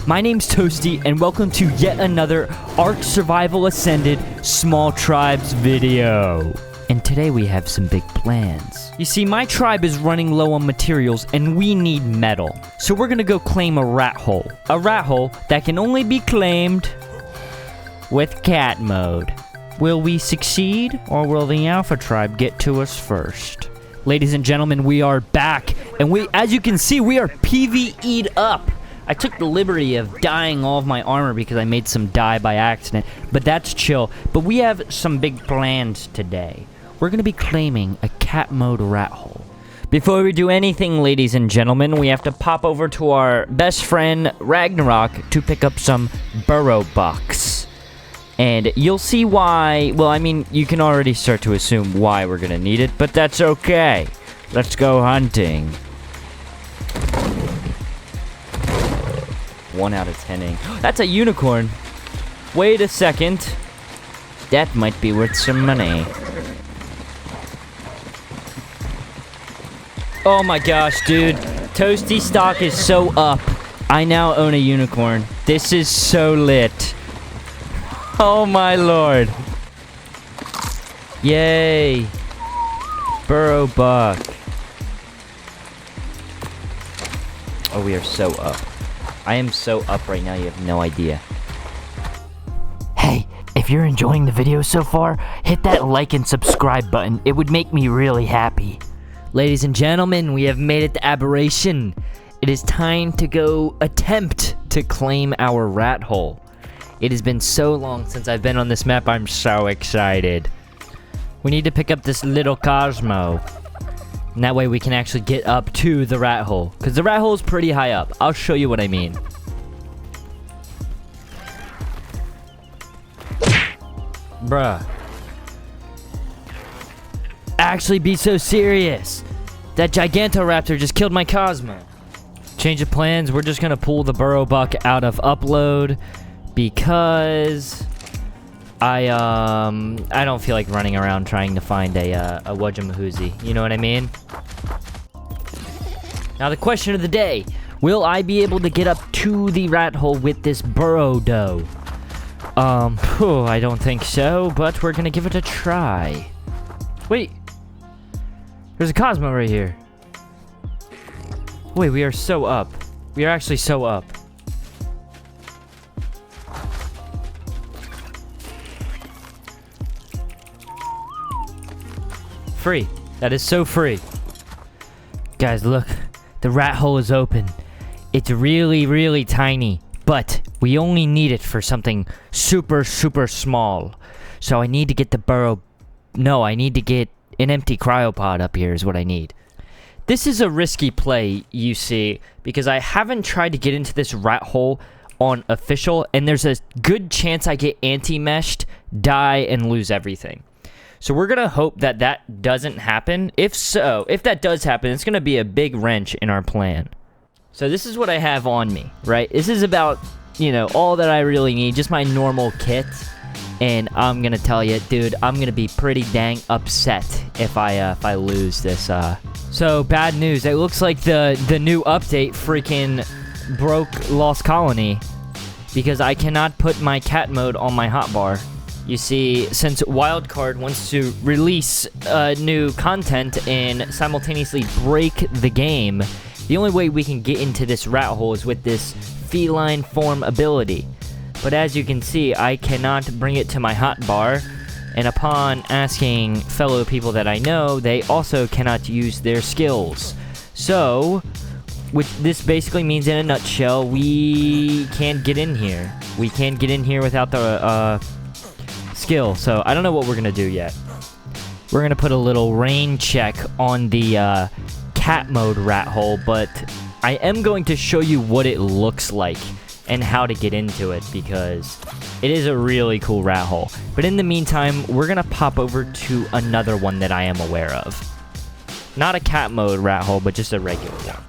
My name's Toastii, and welcome to yet another Ark Survival Ascended Small Tribes video. And today we have some big plans. You see, my tribe is running low on materials, and we need metal. So we're gonna go claim a Rathole. A Rathole that can only be claimed with cat mode. Will we succeed, or will the Alpha tribe get to us first? Ladies and gentlemen, we are back, and as you can see, we are PvE'd up. I took the liberty of dyeing all of my armor because I made some dye by accident, but that's chill. But we have some big plans today. We're going to be claiming a cat mode Rathole. Before we do anything, ladies and gentlemen, we have to pop over to our best friend, Ragnarok, to pick up some burrow bucks. And you'll see why. Well, I mean, you can already start to assume why we're going to need it, but that's okay. Let's go hunting. 1 out of 10. That's a unicorn. Wait a second. That might be worth some money. Oh my gosh, dude. Toastii stock is so up. I now own a unicorn. This is so lit. Oh my lord. Yay. Burrow buck. Oh, we are so up. I am so up right now, you have no idea. Hey, if you're enjoying the video so far, hit that like and subscribe button. It would make me really happy. Ladies and gentlemen, we have made it to Aberration. It is time to go attempt to claim our Rathole. It has been so long since I've been on this map, I'm so excited. We need to pick up this little Cosmo. And that way we can actually get up to the Rathole. Because the Rathole is pretty high up. I'll show you what I mean. Bruh. Actually be so serious. That Gigantoraptor just killed my Cosmo. Change of plans. We're just going to pull the burrow buck out of upload. Because I don't feel like running around trying to find a Wajamahoozy. You know what I mean? Now the question of the day. Will I be able to get up to the Rathole with this burrow dough? I don't think so, but we're gonna give it a try. Wait. There's a Cosmo right here. Wait, we are so up. We are actually so up. Free. That is so free. Guys, look. The Rathole is open. It's really, really tiny. But we only need it for something super, super small. So I need to get the burrow... No, I need to get an empty cryopod up here is what I need. This is a risky play, you see. Because I haven't tried to get into this Rathole on official. And there's a good chance I get anti-meshed, die, and lose everything. So we're going to hope that that doesn't happen. If that does happen, it's going to be a big wrench in our plan. So this is what I have on me, right? This is about, you know, all that I really need. Just my normal kit. And I'm going to tell you, dude, I'm going to be pretty dang upset if I lose this. So bad news. It looks like the new update freaking broke Lost Colony. Because I cannot put my cat mode on my hotbar. You see, since Wildcard wants to release new content and simultaneously break the game, the only way we can get into this Rathole is with this feline form ability. But as you can see, I cannot bring it to my hotbar, and upon asking fellow people that I know, they also cannot use their skills. So, this basically means in a nutshell, we can't get in here. We can't get in here without the skill, so I don't know what we're gonna do yet. We're gonna put a little rain check on the cat mode Rathole, but I am going to show you what it looks like and how to get into it because it is a really cool Rathole. But in the meantime, we're gonna pop over to another one that I am aware of. Not a cat mode Rathole, but just a regular one.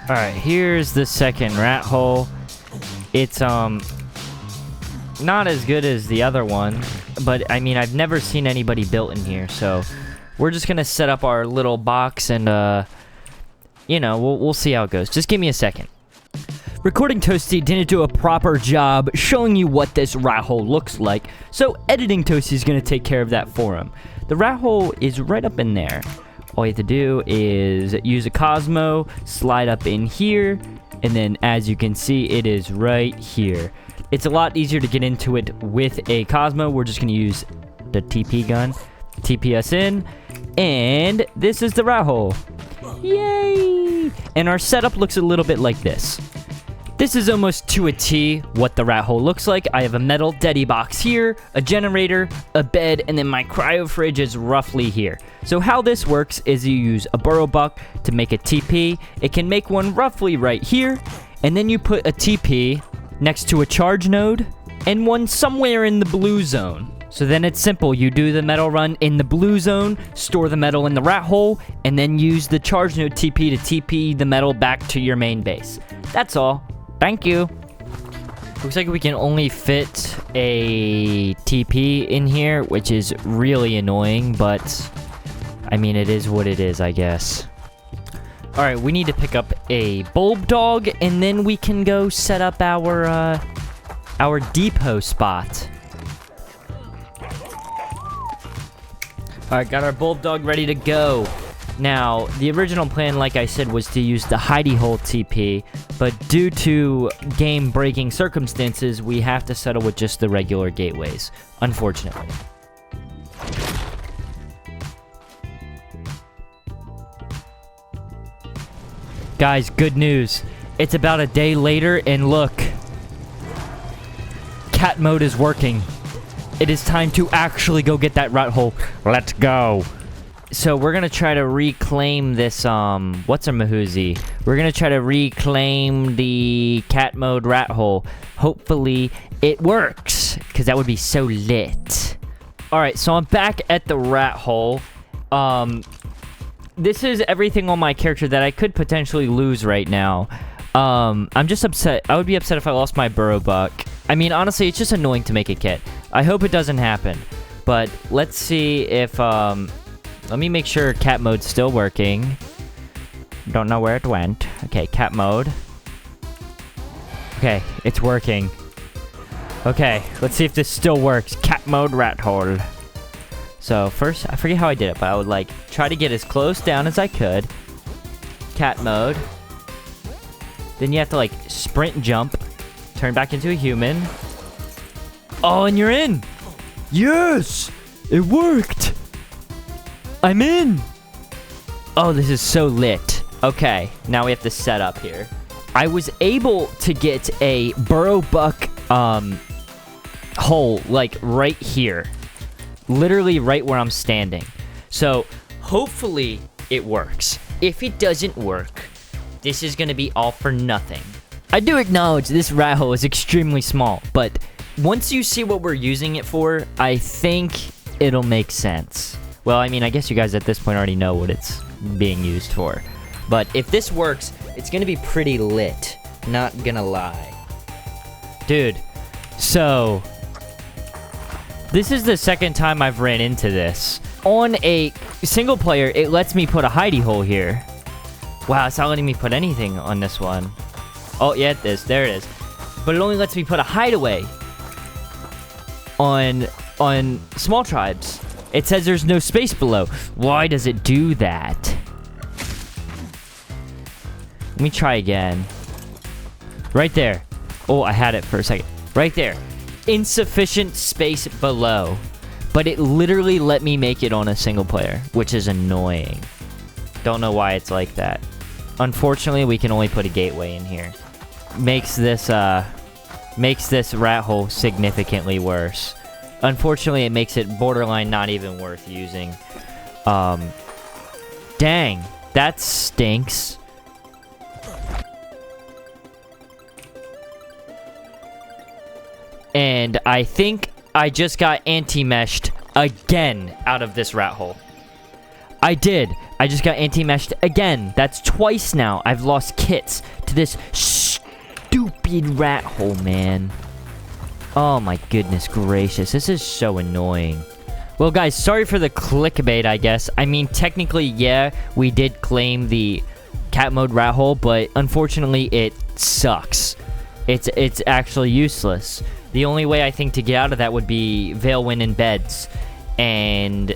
Alright, here's the second Rathole. It's, not as good as the other one, but, I mean, I've never seen anybody built in here, so we're just gonna set up our little box and, you know, we'll see how it goes. Just give me a second. Recording Toastii didn't do a proper job showing you what this rat hole looks like, so editing Toastii is going to take care of that for him. The rat hole is right up in there. All you have to do is use a Cosmo, slide up in here, and then as you can see, it is right here. It's a lot easier to get into it with a Cosmo. We're just going to use the TP gun, TP us in, and this is the rat hole. Yay! And our setup looks a little bit like this. This is almost to a T what the rat hole looks like. I have a metal Deddy box here, a generator, a bed, and then my cryo fridge is roughly here. So how this works is you use a burrow buck to make a TP. It can make one roughly right here, and then you put a TP next to a charge node and one somewhere in the blue zone. So then it's simple. You do the metal run in the blue zone, store the metal in the rat hole, and then use the charge node TP to TP the metal back to your main base. That's all. Thank you. Looks like we can only fit a TP in here, which is really annoying, but I mean, it is what it is, I guess. All right, we need to pick up a bulb dog, and then we can go set up our depot spot. All right, got our bulb dog ready to go. Now, the original plan, like I said, was to use the hidey hole TP, but due to game-breaking circumstances, we have to settle with just the regular gateways, unfortunately. Guys, good news. It's about a day later, and look. Cat mode is working. It is time to actually go get that rat hole. Let's go. So we're gonna try to reclaim this, what's our Mahoozy? We're gonna try to reclaim the cat mode rat hole. Hopefully it works, because that would be so lit. Alright, so I'm back at the rat hole. This is everything on my character that I could potentially lose right now. I'm just upset. I would be upset if I lost my burrow buck. I mean, honestly, it's just annoying to make a kit. I hope it doesn't happen. But let's see if, let me make sure cat mode's still working. Don't know where it went. Okay, cat mode. Okay, it's working. Okay, let's see if this still works. Cat mode rat hole. So first, I forget how I did it, but I would like try to get as close down as I could. Cat mode. Then you have to like sprint jump. Turn back into a human. Oh, and you're in! Yes! It worked! I'm in! Oh, this is so lit. Okay, now we have to set up here. I was able to get a burrow buck hole, like, right here. Literally right where I'm standing. So, hopefully it works. If it doesn't work, this is gonna be all for nothing. I do acknowledge this rat hole is extremely small, but once you see what we're using it for, I think it'll make sense. Well, I mean, I guess you guys at this point already know what it's being used for. But if this works, it's gonna be pretty lit. Not gonna lie. Dude, so this is the second time I've ran into this. On a single player, it lets me put a hidey hole here. Wow, it's not letting me put anything on this one. Oh, yeah, it is. There it is. But it only lets me put a hideaway on small tribes. It says there's no space below. Why does it do that? Let me try again. Right there. Oh, I had it for a second. Right there. Insufficient space below. But it literally let me make it on a single player, which is annoying. Don't know why it's like that. Unfortunately, we can only put a gateway in here. Makes this rat hole significantly worse. Unfortunately, it makes it borderline not even worth using. Dang, that stinks. And I think I just got anti-meshed again out of this rat hole. I did. I just got anti-meshed again. That's twice now I've lost kits to this stupid rat hole, man. Oh my goodness gracious. This is so annoying. Well, guys, sorry for the clickbait, I guess. I mean, technically, yeah, we did claim the cat mode Rathole, but unfortunately, it sucks. It's actually useless. The only way I think to get out of that would be Veilwind and Beds, and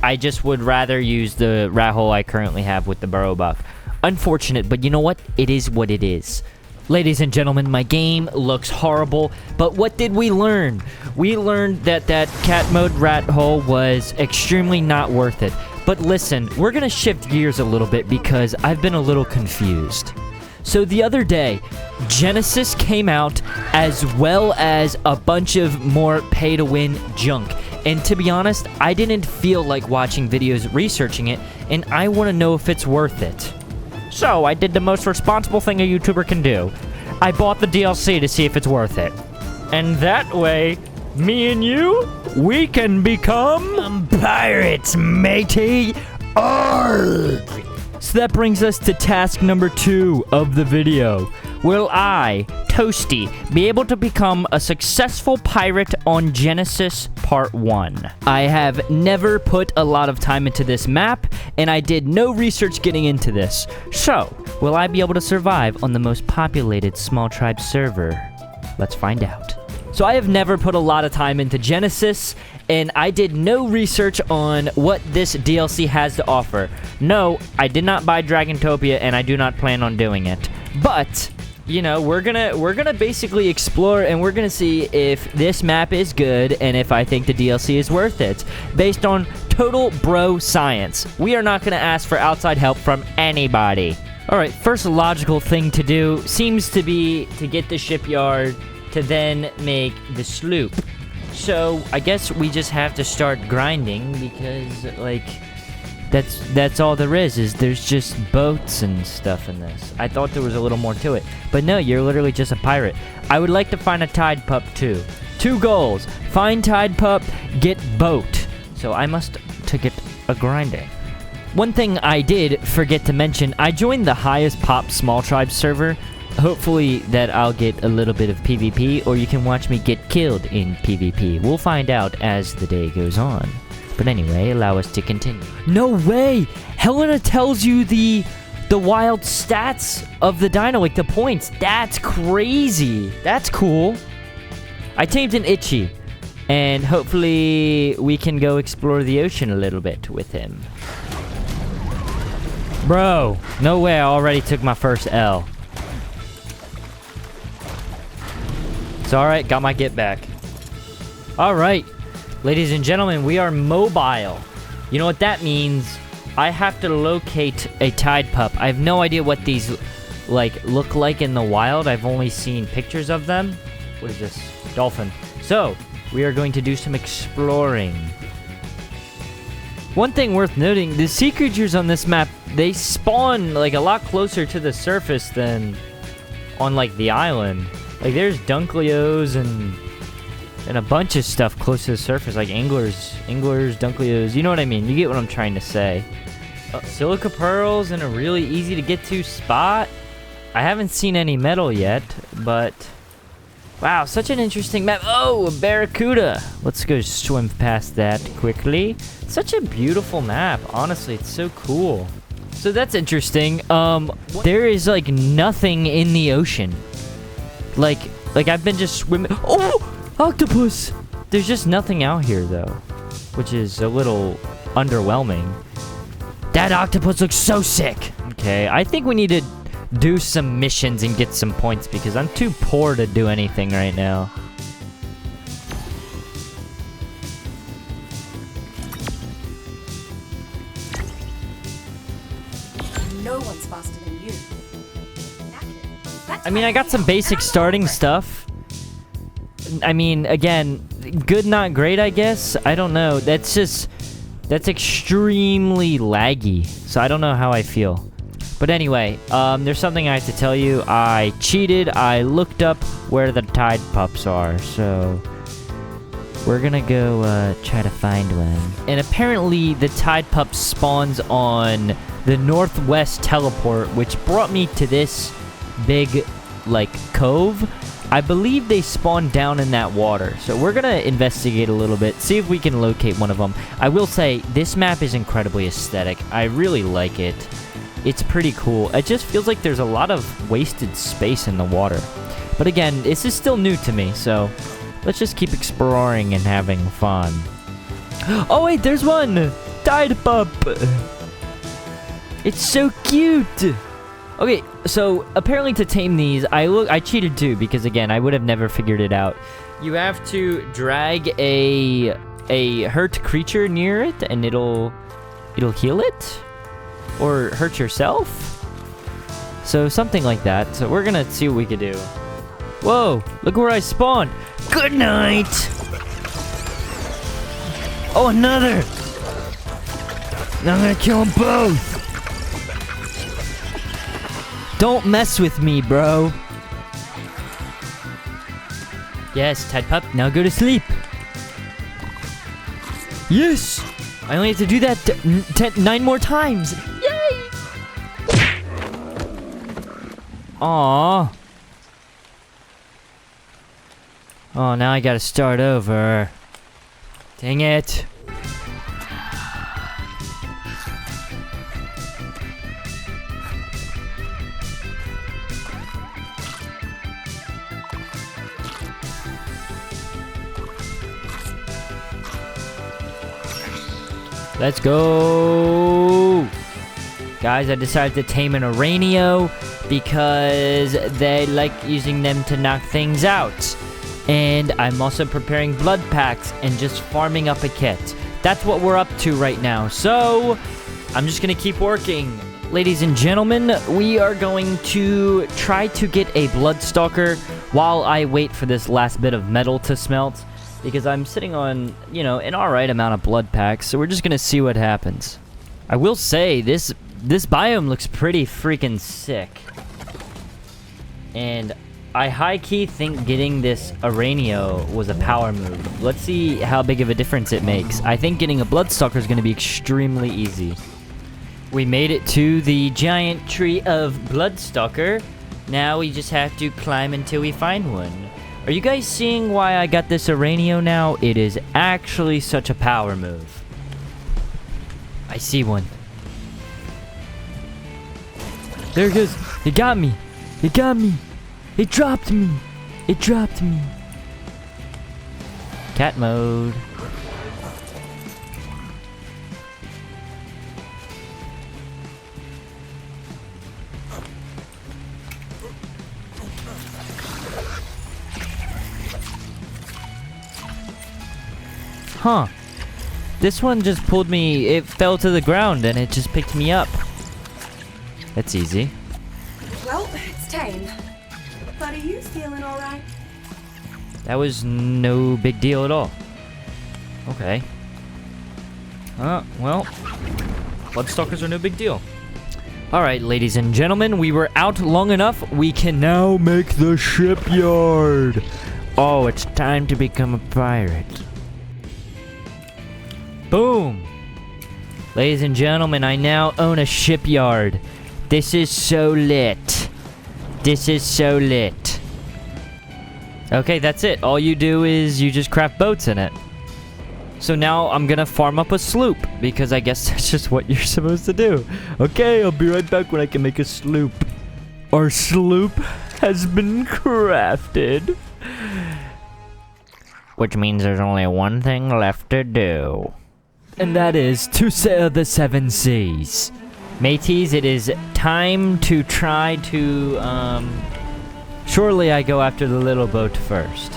I just would rather use the Rathole I currently have with the burrow buff. Unfortunate, but you know what? It is what it is. Ladies and gentlemen, my game looks horrible, but what did we learn? We learned that cat mode Rathole was extremely not worth it. But listen, we're gonna shift gears a little bit because I've been a little confused. So the other day, Genesis came out as well as a bunch of more pay-to-win junk. And to be honest, I didn't feel like watching videos researching it, and I want to know if it's worth it. So I did the most responsible thing a YouTuber can do. I bought the DLC to see if it's worth it. And that way, me and you, we can become pirates, matey. Arrgh. So that brings us to task number 2 of the video. Will I, Toastii, be able to become a successful pirate on Genesis Part 1? I have never put a lot of time into this map, and I did no research getting into this. So, will I be able to survive on the most populated small tribe server? Let's find out. So I have never put a lot of time into Genesis, and I did no research on what this DLC has to offer. No, I did not buy Dragantopia, and I do not plan on doing it. But you know, we're gonna basically explore, and we're gonna see if this map is good and if I think the DLC is worth it, based on total bro science. We are not gonna ask for outside help from anybody. All right, first logical thing to do seems to be to get the shipyard to then make the sloop. So I guess we just have to start grinding because, like, that's all there is there's just boats and stuff in this. I thought there was a little more to it, but no, you're literally just a pirate. I would like to find a tide pup too. 2 goals: find tide pup, get boat. So I must to get a grinding. One thing I did forget to mention, I joined the highest pop small tribe server. Hopefully that I'll get a little bit of PvP, or you can watch me get killed in PvP. We'll find out as the day goes on. But anyway, allow us to continue. No way! Helena tells you the wild stats of the dino, like the points. That's crazy. That's cool. I tamed an Itchy, and hopefully we can go explore the ocean a little bit with him. Bro, no way, I already took my first L. It's alright, got my get back. Alright, ladies and gentlemen, we are mobile. You know what that means? I have to locate a tide pup. I have no idea what these look like in the wild. I've only seen pictures of them. What is this? Dolphin. So, we are going to do some exploring. One thing worth noting, the sea creatures on this map, they spawn like a lot closer to the surface than on like the island. Like there's Dunkleos and a bunch of stuff close to the surface, like anglers, Dunkleos. You know what I mean? You get what I'm trying to say. Silica pearls in a really easy to get to spot. I haven't seen any metal yet, but wow, such an interesting map. Oh, a barracuda. Let's go swim past that quickly. Such a beautiful map. Honestly, it's so cool. So that's interesting. There is like nothing in the ocean. Like I've been just swimming. Oh, octopus! There's just nothing out here though, which is a little underwhelming. That octopus looks so sick. Okay, I think we need to do some missions and get some points because I'm too poor to do anything right now. No one's faster than you. I mean, I got some basic starting stuff. I mean, again, good, not great, I guess. I don't know. That's extremely laggy. So I don't know how I feel. But anyway, there's something I have to tell you. I cheated. I looked up where the tide pups are. So we're gonna go try to find one. And apparently the tide pup spawns on the northwest teleport, which brought me to this big, like, cove. I believe they spawn down in that water. So we're gonna investigate a little bit, see if we can locate one of them. I will say, this map is incredibly aesthetic. I really like it. It's pretty cool. It just feels like there's a lot of wasted space in the water. But again, this is still new to me, so let's just keep exploring and having fun. Oh wait, there's one! Tide pup! It's so cute! Okay, so apparently to tame these, I cheated too, because again, I would have never figured it out. You have to drag a hurt creature near it, and it'll heal it? Or hurt yourself? So something like that. So we're gonna see what we can do. Whoa, look where I spawned. Good night. Oh, another. Now I'm gonna kill them both. Don't mess with me, bro. Yes, Tide Pup, now go to sleep. Yes! I only have to do that 9 more times. Yay! Aww. Oh, now I gotta start over. Dang it. Let's go! Guys, I decided to tame an Aranio because they like using them to knock things out. And I'm also preparing blood packs and just farming up a kit. That's what we're up to right now. So, I'm just gonna keep working. Ladies and gentlemen, we are going to try to get a Bloodstalker while I wait for this last bit of metal to smelt. Because I'm sitting on, you know, an alright amount of blood packs, so we're just gonna see what happens. I will say, this biome looks pretty freaking sick. And I high-key think getting this Aranio was a power move. Let's see how big of a difference it makes. I think getting a Bloodstalker is gonna be extremely easy. We made it to the giant tree of Bloodstalker. Now we just have to climb until we find one. Are you guys seeing why I got this Aranio now? It is actually such a power move. I see one. There it goes. It got me. It got me. It dropped me. It dropped me. Cat mode. Huh. This one just pulled me, it fell to the ground and it just picked me up. That's easy. Well, it's tame. But are you feeling alright? That was no big deal at all. Okay. Well, Bloodstalkers are no big deal. Alright, ladies and gentlemen, we were out long enough. We can now make the shipyard. Oh, it's time to become a pirate. Boom! Ladies and gentlemen, I now own a shipyard. This is so lit. This is so lit. Okay, that's it. All you do is you just craft boats in it. So now I'm gonna farm up a sloop, because I guess that's just what you're supposed to do. Okay, I'll be right back when I can make a sloop. Our sloop has been crafted. Which means there's only one thing left to do. And that is to sail the 7 seas. Mateys, it is time to try to, surely I go after the little boat first.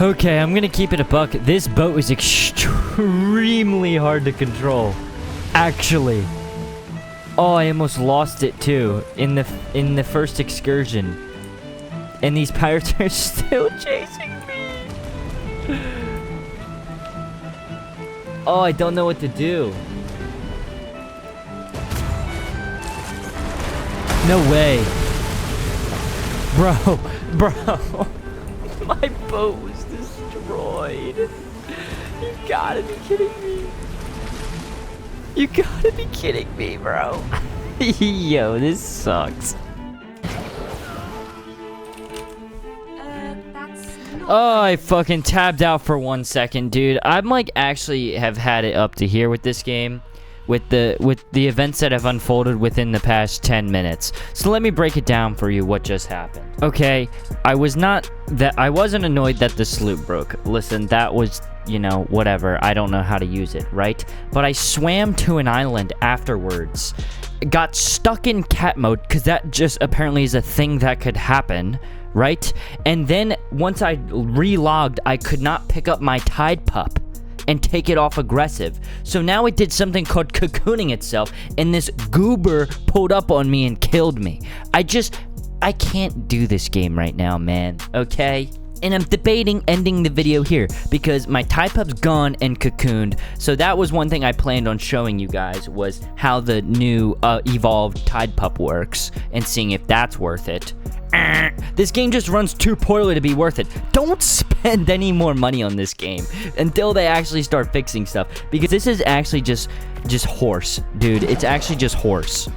Okay, I'm gonna keep it a buck. This boat is extremely hard to control. Actually. Oh, I almost lost it too in the first excursion. And these pirates are still chasing me. Oh, I don't know what to do. No way. Bro. My boat was destroyed. You gotta be kidding me. You gotta be kidding me, bro. Yo, this sucks. Oh, I fucking tabbed out for 1 second, dude. I'm like actually have had it up to here with this game. With the events that have unfolded within the past 10 minutes. So let me break it down for you what just happened. Okay, I wasn't annoyed that the sloop broke. Listen, that was, you know, whatever. I don't know how to use it, right? But I swam to an island afterwards. Got stuck in cat mode because that just apparently is a thing that could happen, right? And then once I relogged, I could not pick up my tide pup and take it off aggressive. So now it did something called cocooning itself, and this goober pulled up on me and killed me. I can't do this game right now, man, okay? And I'm debating ending the video here because my tide pup's gone and cocooned. So that was one thing I planned on showing you guys, was how the new evolved tide pup works and seeing if that's worth it. This game just runs too poorly to be worth it. Don't spend any more money on this game until they actually start fixing stuff, because this is actually just horse, dude. It's actually just horse.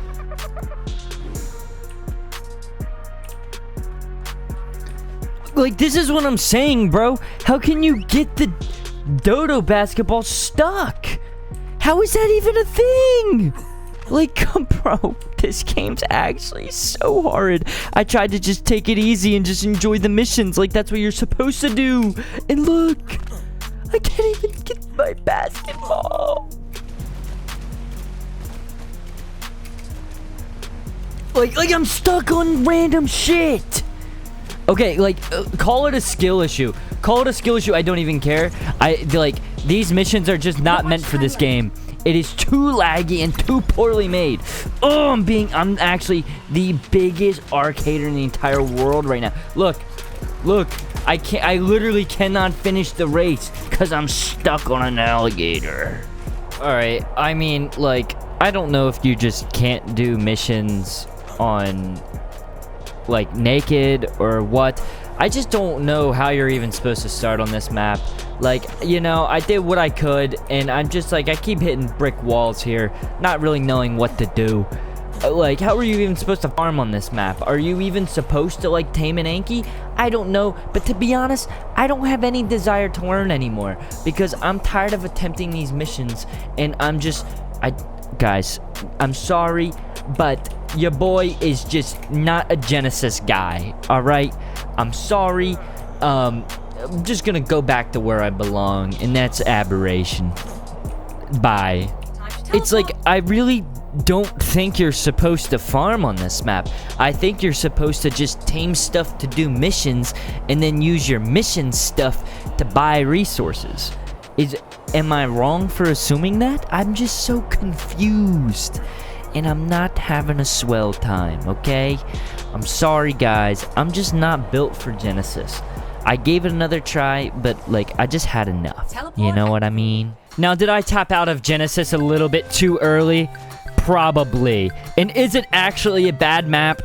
Like, this is what I'm saying, bro. How can you get the dodo basketball stuck? How is that even a thing? Like, bro, this game's actually so hard. I tried to just take it easy and just enjoy the missions like that's what you're supposed to do. And look, I can't even get my basketball. Like I'm stuck on random shit. Okay, like, call it a skill issue. Call it a skill issue, I don't even care. These missions are just not meant for this game. It is too laggy and too poorly made. Oh, I'm actually the biggest arcader in the entire world right now. Look, I literally cannot finish the race because I'm stuck on an alligator. Alright, I mean, like, I don't know if you just can't do missions on, like, naked or what. I just don't know how you're even supposed to start on this map. Like, you know, I did what I could, and I'm just like, I keep hitting brick walls here, not really knowing what to do. Like, how are you even supposed to farm on this map? Are you even supposed to, like, tame an Anki? I don't know, but to be honest, I don't have any desire to learn anymore, because I'm tired of attempting these missions, and guys, I'm sorry, but your boy is just not a Genesis guy, alright? I'm sorry. I'm just gonna go back to where I belong, and that's Aberration. Bye. It's like, I really don't think you're supposed to farm on this map. I think you're supposed to just tame stuff to do missions, and then use your mission stuff to buy resources. Am I wrong for assuming that? I'm just so confused, and I'm not having a swell time, okay? I'm sorry, guys. I'm just not built for Genesis. I gave it another try, but, like, I just had enough. You know what I mean? Now, did I tap out of Genesis a little bit too early? Probably. And is it actually a bad map?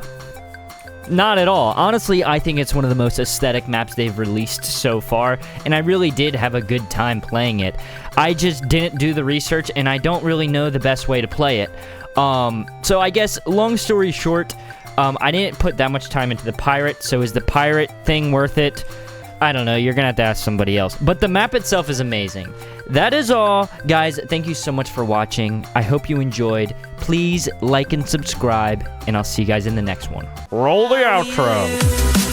Not at all. Honestly, I think it's one of the most aesthetic maps they've released so far, and I really did have a good time playing it. I just didn't do the research, and I don't really know the best way to play it. So I guess, long story short, I didn't put that much time into the pirate, so is the pirate thing worth it? I don't know, you're gonna have to ask somebody else. But the map itself is amazing. That is all. Guys, thank you so much for watching. I hope you enjoyed. Please like and subscribe, and I'll see you guys in the next one. Roll the outro.